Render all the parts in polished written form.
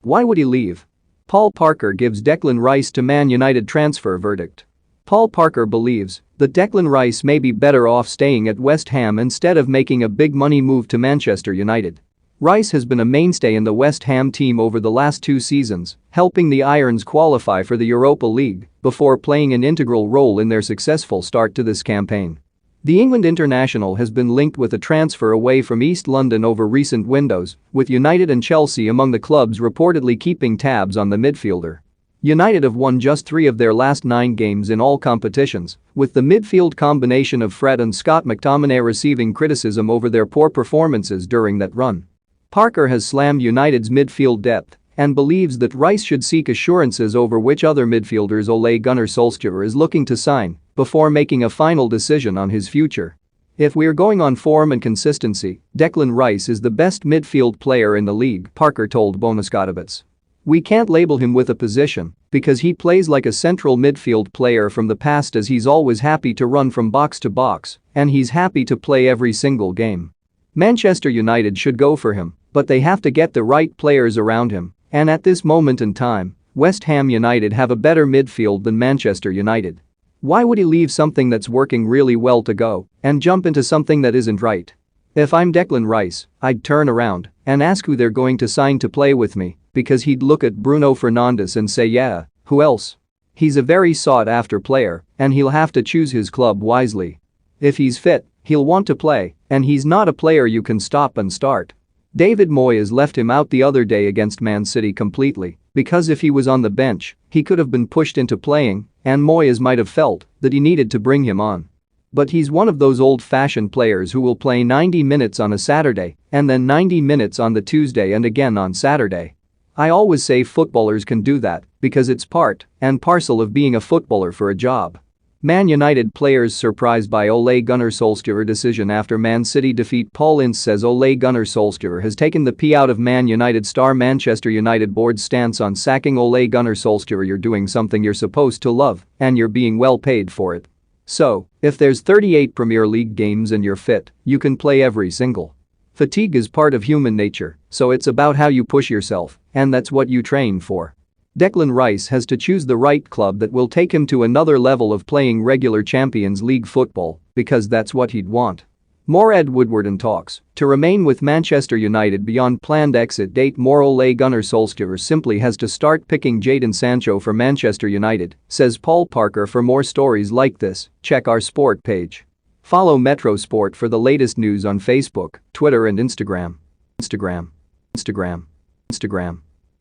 Why would he leave? Paul Parker gives Declan Rice to Man United transfer verdict. Paul Parker believes that Declan Rice may be better off staying at West Ham instead of making a big money move to Manchester United. Rice has been a mainstay in the West Ham team over the last 2 seasons, helping the Irons qualify for the Europa League before playing an integral role in their successful start to this campaign. The England international has been linked with a transfer away from East London over recent windows, with United and Chelsea among the clubs reportedly keeping tabs on the midfielder. United have won just 3 of their last 9 games in all competitions, with the midfield combination of Fred and Scott McTominay receiving criticism over their poor performances during that run. Parker has slammed United's midfield depth and believes that Rice should seek assurances over which other midfielders Ole Gunnar Solskjaer is looking to sign before making a final decision on his future. If we're going on form and consistency, Declan Rice is the best midfield player in the league, Parker told Bonuscotabits. We can't label him with a position because he plays like a central midfield player from the past, as he's always happy to run from box to box and he's happy to play every single game. Manchester United should go for him, but they have to get the right players around him, and at this moment in time, West Ham United have a better midfield than Manchester United. Why would he leave something that's working really well to go and jump into something that isn't right? If I'm Declan Rice, I'd turn around and ask who they're going to sign to play with me, because he'd look at Bruno Fernandes and say, yeah, who else? He's a very sought-after player and he'll have to choose his club wisely. If he's fit, he'll want to play, and he's not a player you can stop and start. David Moyes left him out the other day against Man City completely because if he was on the bench, he could have been pushed into playing and Moyes might have felt that he needed to bring him on. But he's one of those old-fashioned players who will play 90 minutes on a Saturday and then 90 minutes on the Tuesday and again on Saturday. I always say footballers can do that because it's part and parcel of being a footballer for a job. Man United players surprised by Ole Gunnar Solskjaer decision after Man City defeat. Paul Ince says Ole Gunnar Solskjaer has taken the pee out of Man United star. Manchester United board's stance on sacking Ole Gunnar Solskjaer: you're doing something you're supposed to love and you're being well paid for it. So, if there's 38 Premier League games and you're fit, you can play every single. Fatigue is part of human nature, so it's about how you push yourself, and that's what you train for. Declan Rice has to choose the right club that will take him to another level of playing regular Champions League football, because that's what he'd want. More Ed Woodward in talks to remain with Manchester United beyond planned exit date. More Ole Gunnar Solskjaer simply has to start picking Jadon Sancho for Manchester United, says Paul Parker. For more stories like this, check our sport page. Follow Metro Sport for the latest news on Facebook, Twitter and Instagram. Instagram. Instagram. Instagram.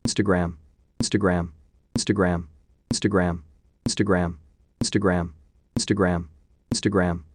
Instagram. Instagram. Instagram. Instagram. Instagram. Instagram. Instagram. Instagram.